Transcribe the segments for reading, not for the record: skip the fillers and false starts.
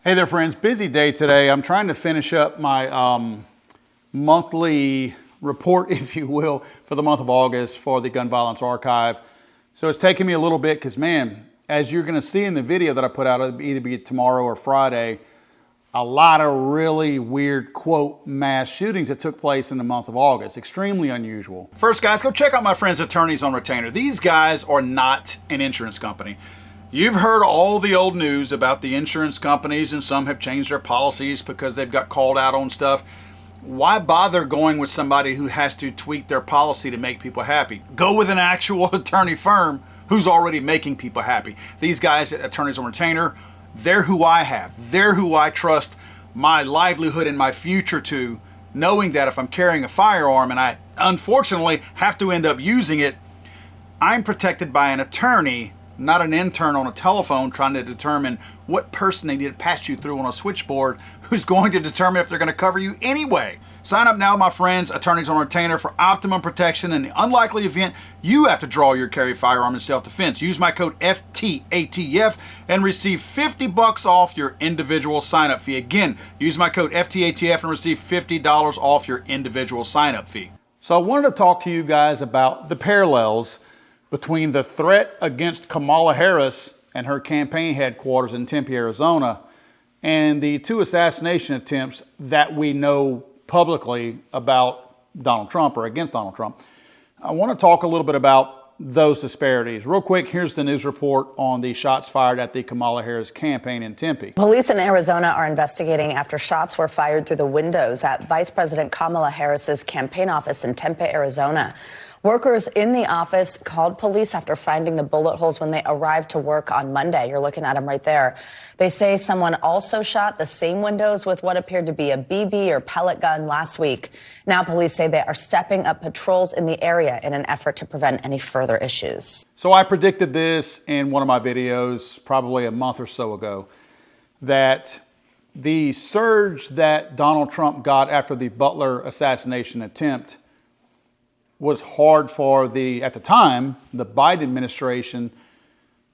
Hey there, friends. Busy day today. I'm trying to finish up my monthly report, if you will, for the month of August for the Gun Violence Archive. So it's taking me a little bit because, man, as you're going to see in the video that I put out, it'll either be tomorrow or Friday, a lot of really weird, quote, mass shootings that took place in the month of August. Extremely unusual. First, guys, go check out my friends Attorneys on Retainer. These guys are not an insurance company. You've heard all the old news about the insurance companies, and some have changed their policies because they've got called out on stuff. Why bother going with somebody who has to tweak their policy to make people happy? Go with an actual attorney firm who's already making people happy. These guys at Attorneys on Retainer, they're who I have. They're who I trust my livelihood and my future to, knowing that if I'm carrying a firearm and I unfortunately have to end up using it, I'm protected by an attorney, not an intern on a telephone trying to determine what person they need to pass you through on a switchboard who's going to determine if they're going to cover you anyway. Sign up now, my friends, Attorneys on Retainer, for optimum protection in the unlikely event you have to draw your carry firearm in self-defense. Use my code FTATF and receive $50 off your individual sign-up fee. Again, use my code FTATF and receive $50 off your individual sign-up fee. So I wanted to talk to you guys about the parallels between the threat against Kamala Harris and her campaign headquarters in Tempe, Arizona, and the two assassination attempts that we know publicly about Donald Trump or against Donald Trump. I want to talk a little bit about those disparities. Real quick, here's the news report on the shots fired at the Kamala Harris campaign in Tempe. Police in Arizona are investigating after shots were fired through the windows at Vice President Kamala Harris's campaign office in Tempe, Arizona. Workers in the office called police after finding the bullet holes when they arrived to work on Monday. You're looking at them right there. They say someone also shot the same windows with what appeared to be a BB or pellet gun last week. Now police say they are stepping up patrols in the area in an effort to prevent any further issues. So I predicted this in one of my videos probably a month or so ago, that the surge that Donald Trump got after the Butler assassination attempt was hard for at the time, the Biden administration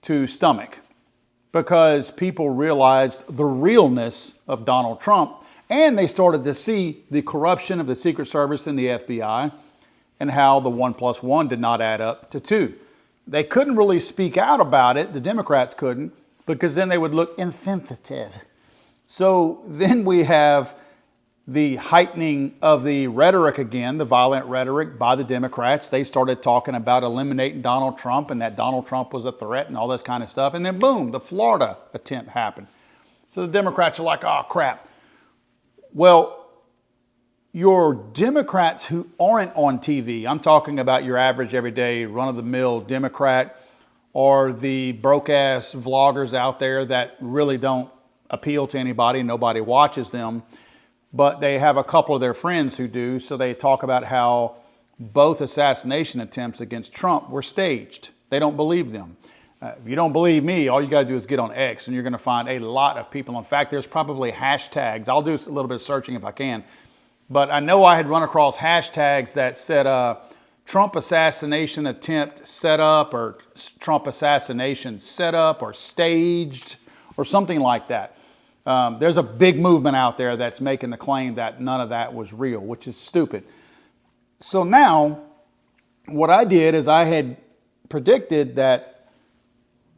to stomach, because people realized the realness of Donald Trump, and they started to see the corruption of the Secret Service and the FBI and how the 1 + 1 did not add up to 2. They couldn't really speak out about it, the Democrats couldn't, because then they would look insensitive. So then we have the heightening of the rhetoric again, the violent rhetoric by the Democrats. They started talking about eliminating Donald Trump and that Donald Trump was a threat and all this kind of stuff. And then boom, the Florida attempt happened. So the Democrats are like, oh crap. Well, your Democrats who aren't on TV, I'm talking about your average everyday run-of-the-mill Democrat, or the broke-ass vloggers out there that really don't appeal to anybody, nobody watches them, but they have a couple of their friends who do, so they talk about how both assassination attempts against Trump were staged. They don't believe them. If you don't believe me, all you got to do is get on X, and you're going to find a lot of people. In fact, there's probably hashtags. I'll do a little bit of searching if I can. But I know I had run across hashtags that said Trump assassination attempt set up, or Trump assassination set up or staged, or something like that. There's a big movement out there that's making the claim that none of that was real, which is stupid. So now, what I did is I had predicted that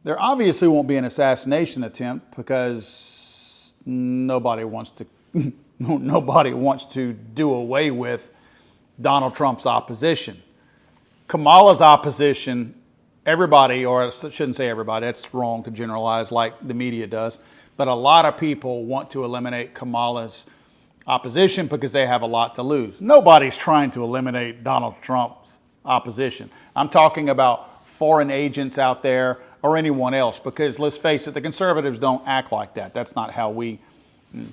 there obviously won't be an assassination attempt because nobody wants to do away with Donald Trump's opposition. Kamala's opposition, everybody, or I shouldn't say everybody, that's wrong to generalize like the media does, but a lot of people want to eliminate Kamala's opposition because they have a lot to lose. Nobody's trying to eliminate Donald Trump's opposition. I'm talking about foreign agents out there or anyone else, because let's face it, the conservatives don't act like that. That's not how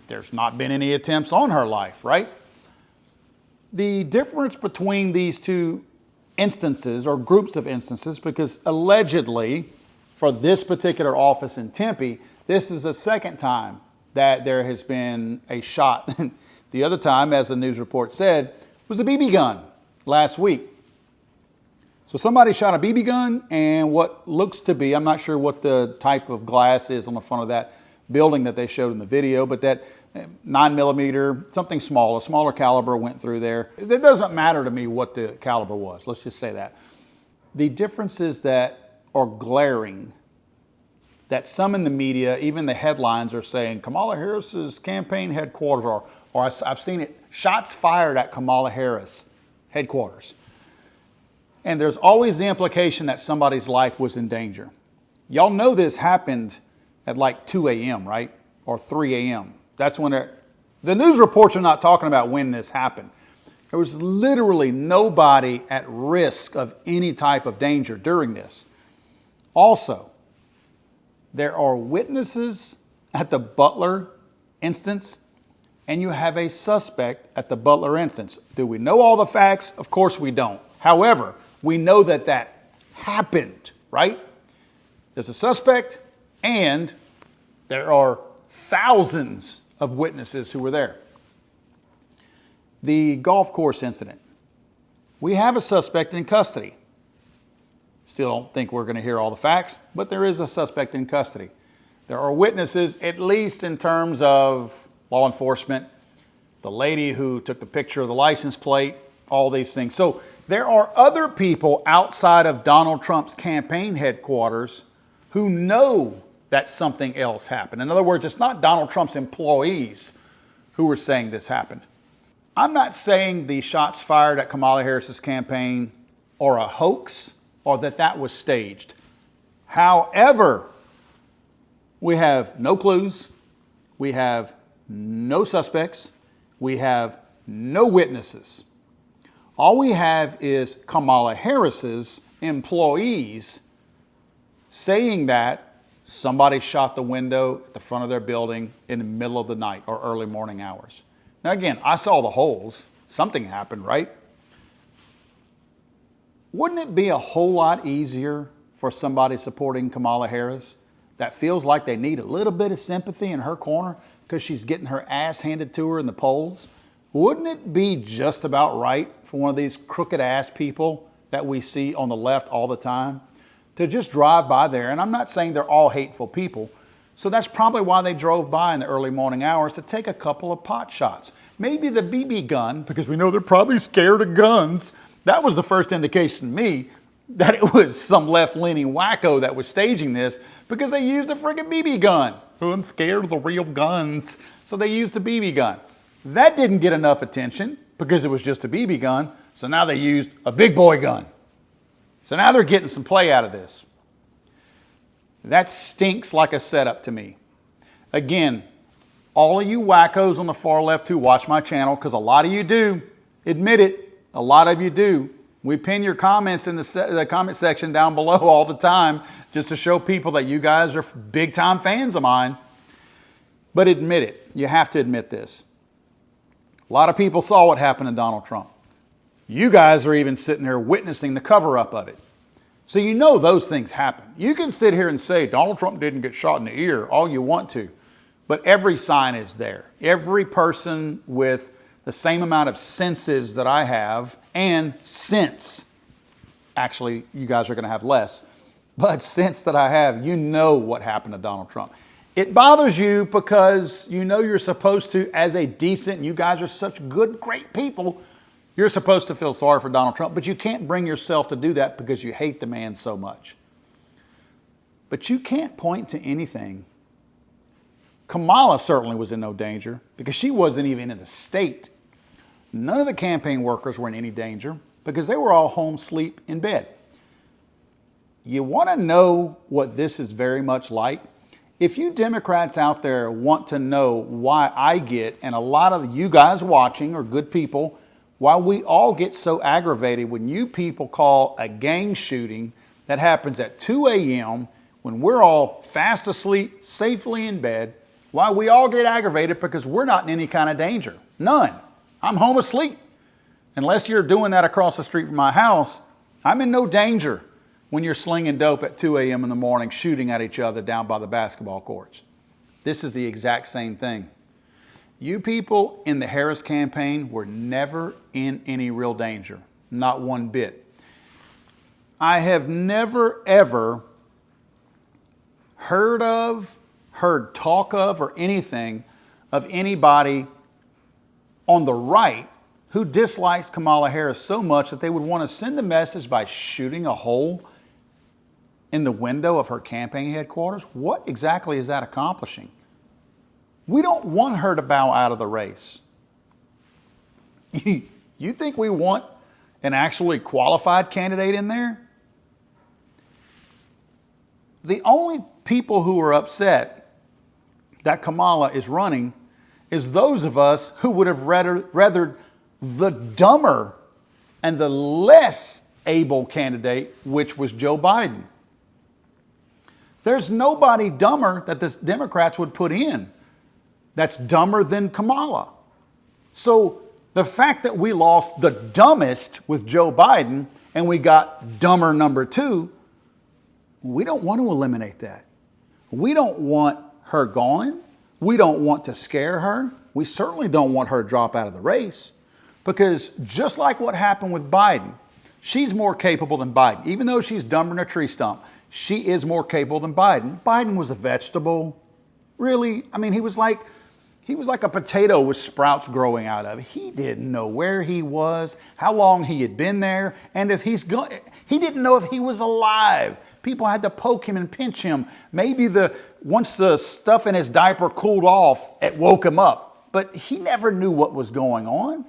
there's not been any attempts on her life, right? The difference between these two instances, or groups of instances, because allegedly for this particular office in Tempe, this is the second time that there has been a shot. The other time, as the news report said, was a BB gun last week. So somebody shot a BB gun and what looks to be, I'm not sure what the type of glass is on the front of that, building that they showed in the video, but that 9mm, something small, a smaller caliber went through there. It doesn't matter to me what the caliber was. Let's just say that. The differences that are glaring, that some in the media, even the headlines are saying Kamala Harris's campaign headquarters, or I've seen it, shots fired at Kamala Harris headquarters. And there's always the implication that somebody's life was in danger. Y'all know this happened at like 2 a.m., right? Or 3 a.m. That's when the news reports are not talking about when this happened. There was literally nobody at risk of any type of danger during this. Also, there are witnesses at the Butler instance, and you have a suspect at the Butler instance. Do we know all the facts? Of course we don't. However, we know that that happened, right? There's a suspect, and there are thousands of witnesses who were there. The golf course incident. We have a suspect in custody. Still don't think we're going to hear all the facts, but there is a suspect in custody. There are witnesses, at least in terms of law enforcement, the lady who took the picture of the license plate, all these things. So there are other people outside of Donald Trump's campaign headquarters who know that something else happened. In other words, it's not Donald Trump's employees who were saying this happened. I'm not saying the shots fired at Kamala Harris's campaign are a hoax or that was staged. However, we have no clues, we have no suspects, we have no witnesses. All we have is Kamala Harris's employees saying that somebody shot the window at the front of their building in the middle of the night or early morning hours. Now again, I saw the holes. Something happened, right? Wouldn't it be a whole lot easier for somebody supporting Kamala Harris that feels like they need a little bit of sympathy in her corner because she's getting her ass handed to her in the polls? Wouldn't it be just about right for one of these crooked ass people that we see on the left all the time to just drive by there? And I'm not saying they're all hateful people. So that's probably why they drove by in the early morning hours, to take a couple of pot shots. Maybe the BB gun, because we know they're probably scared of guns. That was the first indication to me that it was some left-leaning wacko that was staging this, because they used a friggin' BB gun. Oh, I'm scared of the real guns. So they used the BB gun. That didn't get enough attention because it was just a BB gun. So now they used a big boy gun. So now they're getting some play out of this. That stinks like a setup to me. Again, all of you wackos on the far left who watch my channel, because a lot of you do, admit it, a lot of you do. We pin your comments in the comment section down below all the time just to show people that you guys are big time fans of mine. But admit it. You have to admit this. A lot of people saw what happened to Donald Trump. You guys are even sitting here witnessing the cover-up of it. So you know those things happen. You can sit here and say Donald Trump didn't get shot in the ear all you want to, but every sign is there. Every person with the same amount of senses that I have, and sense, actually you guys are going to have less, but sense that I have, you know what happened to Donald Trump. It bothers you because you know you're supposed to, as a decent, you guys are such good, great people, you're supposed to feel sorry for Donald Trump, but you can't bring yourself to do that because you hate the man so much. But you can't point to anything. Kamala certainly was in no danger because she wasn't even in the state. None of the campaign workers were in any danger because they were all home asleep in bed. You want to know what this is very much like? If you Democrats out there want to know why I get, and a lot of you guys watching are good people, why we all get so aggravated when you people call a gang shooting that happens at 2 a.m. when we're all fast asleep, safely in bed, why we all get aggravated because we're not in any kind of danger. None. I'm home asleep. Unless you're doing that across the street from my house, I'm in no danger when you're slinging dope at 2 a.m. in the morning, shooting at each other down by the basketball courts. This is the exact same thing. You people in the Harris campaign were never in any real danger, not one bit. I have never, ever heard heard talk of or anything of anybody on the right who dislikes Kamala Harris so much that they would want to send the message by shooting a hole in the window of her campaign headquarters. What exactly is that accomplishing? We don't want her to bow out of the race. You think we want an actually qualified candidate in there? The only people who are upset that Kamala is running is those of us who would have rather the dumber and the less able candidate, which was Joe Biden. There's nobody dumber that the Democrats would put in that's dumber than Kamala. So the fact that we lost the dumbest with Joe Biden and we got dumber number two, we don't want to eliminate that. We don't want her gone. We don't want to scare her. We certainly don't want her to drop out of the race, because just like what happened with Biden, she's more capable than Biden. Even though she's dumber than a tree stump, she is more capable than Biden. Biden was a vegetable. Really, I mean, he was like a potato with sprouts growing out of it. He didn't know where he was, how long he had been there, and if he didn't know if he was alive. People had to poke him and pinch him. Maybe once the stuff in his diaper cooled off, it woke him up. But he never knew what was going on.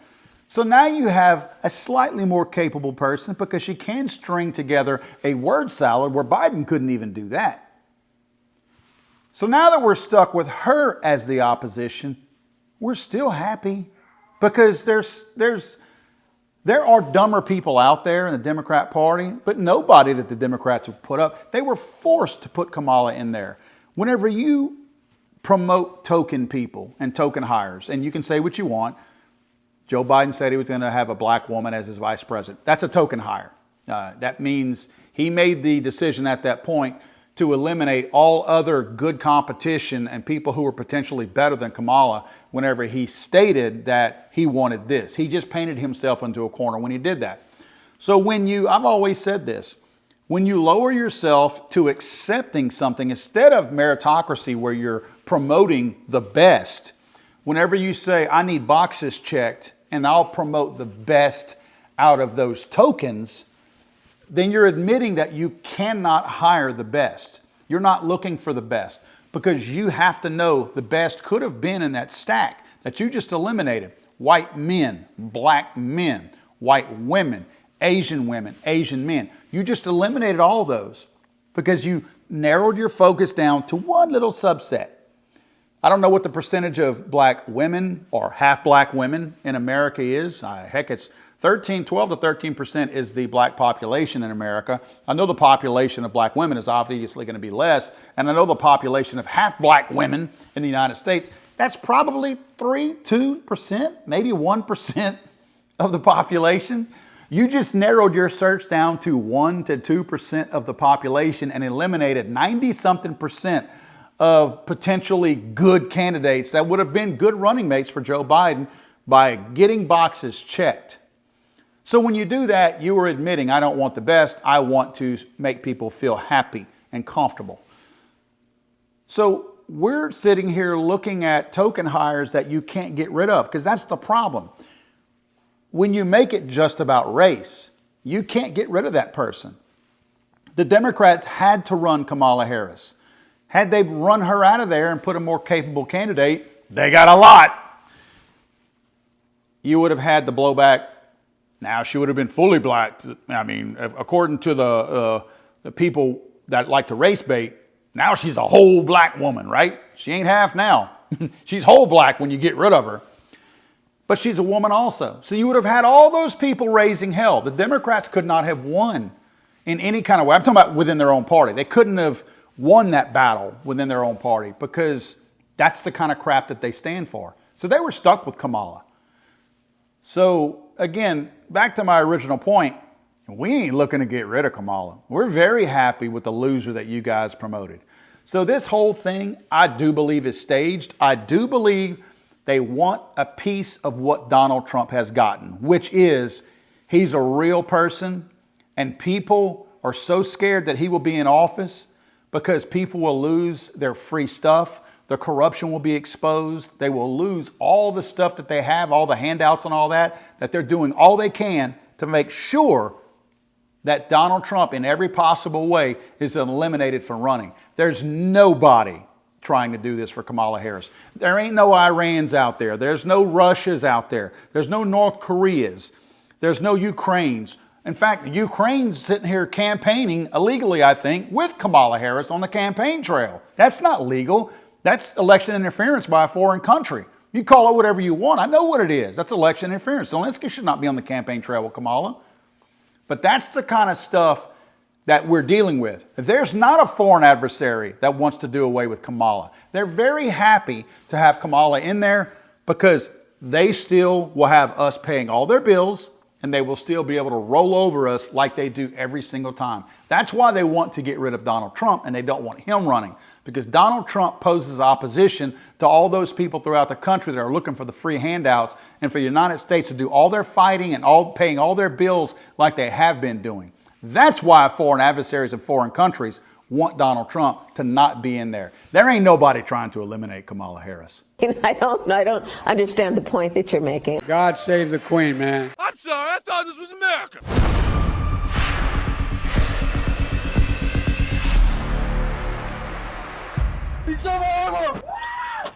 So now you have a slightly more capable person because she can string together a word salad where Biden couldn't even do that. So now that we're stuck with her as the opposition, we're still happy because there are dumber people out there in the Democrat Party, but nobody that the Democrats have put up. They were forced to put Kamala in there. Whenever you promote token people and token hires, and you can say what you want, Joe Biden said he was going to have a black woman as his vice president. That's a token hire. That means he made the decision at that point to eliminate all other good competition and people who were potentially better than Kamala whenever he stated that he wanted this. He just painted himself into a corner when he did that. So I've always said this, when you lower yourself to accepting something instead of meritocracy where you're promoting the best, whenever you say, I need boxes checked and I'll promote the best out of those tokens, then you're admitting that you cannot hire the best. You're not looking for the best because you have to know the best could have been in that stack that you just eliminated. White men, black men, white women, Asian men. You just eliminated all those because you narrowed your focus down to one little subset. I don't know what the percentage of black women or half black women in America is. Heck, it's 12 to 13% is the black population in America. I know the population of black women is obviously going to be less. And I know the population of half black women in the United States, that's probably 2%, maybe 1% of the population. You just narrowed your search down to 1 to 2% of the population and eliminated 90-something% of potentially good candidates that would have been good running mates for Joe Biden by getting boxes checked. So when you do that, you are admitting, I don't want the best. I want to make people feel happy and comfortable. So we're sitting here looking at token hires that you can't get rid of because that's the problem. When you make it just about race, you can't get rid of that person. The Democrats had to run Kamala Harris. Had they run her out of there and put a more capable candidate, they got a lot. You would have had the blowback. Now she would have been fully black. I mean, according to the people that like to race bait, now she's a whole black woman, right? She ain't half now. She's whole black when you get rid of her. But she's a woman also. So you would have had all those people raising hell. The Democrats could not have won in any kind of way. I'm talking about within their own party. They couldn't have won that battle within their own party because that's the kind of crap that they stand for. So they were stuck with Kamala. So again, back to my original point, we ain't looking to get rid of Kamala. We're very happy with the loser that you guys promoted. So this whole thing, I do believe is staged. I do believe they want a piece of what Donald Trump has gotten, which is he's a real person and people are so scared that he will be in office because people will lose their free stuff. The corruption will be exposed. They will lose all the stuff that they have, all the handouts and all that they're doing all they can to make sure that Donald Trump in every possible way is eliminated from running. There's nobody trying to do this for Kamala Harris. There ain't no Irans out there. There's no Russias out there. There's no North Koreas. There's no Ukraines. In fact, Ukraine's sitting here campaigning illegally, I think, with Kamala Harris on the campaign trail. That's not legal. That's election interference by a foreign country. You call it whatever you want. I know what it is. That's election interference. Zelensky should not be on the campaign trail with Kamala. But that's the kind of stuff that we're dealing with. There's not a foreign adversary that wants to do away with Kamala. They're very happy to have Kamala in there because they still will have us paying all their bills, and they will still be able to roll over us like they do every single time. That's why they want to get rid of Donald Trump, and they don't want him running, because Donald Trump poses opposition to all those people throughout the country that are looking for the free handouts and for the United States to do all their fighting and paying all their bills like they have been doing. That's why foreign adversaries in foreign countries want Donald Trump to not be in there. There ain't nobody trying to eliminate Kamala Harris. I don't understand the point that you're making. God save the Queen, man. I'm sorry, I thought this was America. He's